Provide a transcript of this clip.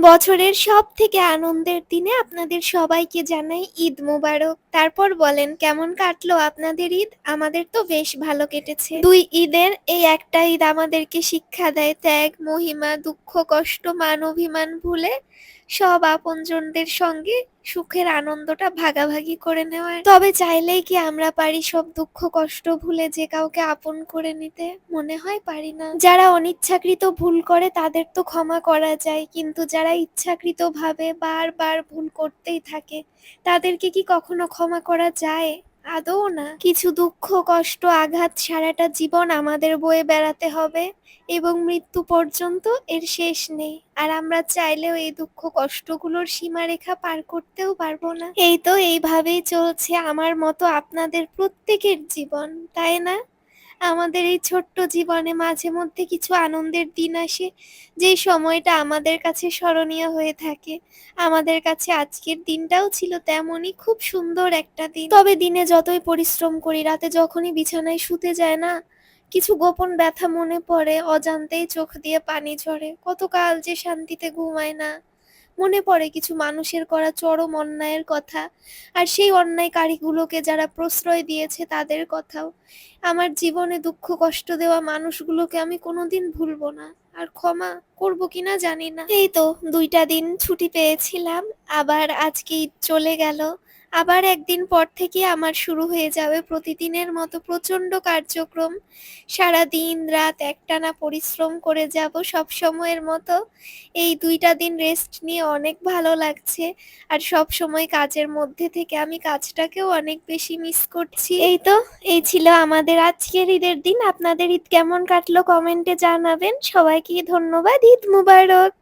বছরের সবথেকে আনন্দের দিনে আপনাদের সবাইকে জানাই ঈদ মোবারক। তারপর বলেন কেমন কাটলো আপনাদের ঈদ? আমাদের তো বেশ ভালো কেটেছে। ২ ঈদের এই একটা ঈদ আমাদেরকে শিক্ষা দেয় ত্যাগ, মহিমা, দুঃখ, কষ্ট, মান অভিমান ভুলে সব আপনজনদের সঙ্গে সুখের আনন্দটা ভাগাভাগি করে নেওয়ার। তবে চাইলেই কি আমরা পারি সব দুঃখ কষ্ট ভুলে যে কাউকে আপন করে নিতে? মনে হয় পারি না। যারা অনিচ্ছাকৃত ভুল করে তাদের তো ক্ষমা করা যায়, কিন্তু যারা ইচ্ছাকৃতভাবে বারবার ভুল করতেই থাকে তাদেরকে কি কখনো ক্ষমা করা যায়? আদৌ না। কিছু দুঃখ কষ্ট আঘাত সারাটা জীবন আমাদের বয়ে বেড়াতে হবে এবং মৃত্যু পর্যন্ত এর শেষ নেই। আর আমরা চাইলেও এই দুঃখ কষ্টগুলোর সীমারেখা পার করতেও পারবো না। এই তো এইভাবেই চলছে আমার মতো আপনাদের প্রত্যেকের জীবন, তাই না? আমাদের এই ছোট্ট জীবনে মাঝে মধ্যে কিছু আনন্দের দিন আসে, যেই সময়টা আমাদের কাছে স্মরণীয় হয়ে থাকে। আমাদের কাছে আজকের দিনটাও ছিল তেমনই খুব সুন্দর একটা দিন। তবে দিনে যতই পরিশ্রম করি, রাতে যখনই বিছানায় শুতে যায় না, কিছু গোপন ব্যথা মনে পড়ে, অজান্তেই চোখ দিয়ে পানি ঝরে। কতকাল যে শান্তিতে ঘুমায় না। মনে পড়ে কিছু মানুষের করা চরম অন্যায়ের কথা, আর সেই অন্যায়কারীগুলোকে যারা প্রশ্রয় দিয়েছে তাদের কথাও। আমার জীবনে দুঃখ কষ্ট দেওয়া মানুষগুলোকে আমি কোনোদিন ভুলবো না। আর ক্ষমা করবো কিনা জানি না। এই তো ২টা দিন ছুটি পেয়েছিলাম, আবার আজকে ঈদ চলে গেল। আবার একদিন পর থেকে আমার শুরু হয়ে যাবে প্রতিদিনের মতো প্রচন্ড কার্যক্রম। সারাদিন রাত একটানা পরিশ্রম করে যাব সবসময়ের মতো। এই ২টা দিন রেস্ট নিয়ে অনেক ভালো লাগছে। আর সবসময় কাজের মধ্যে থেকে আমি কাজটাকেও অনেক বেশি মিস করছি। এই তো, এই ছিল আমাদের আজকের ঈদের দিন। আপনাদের ঈদ কেমন কাটলো কমেন্টে জানাবেন। সবাইকে ধন্যবাদ। ঈদ মোবারক।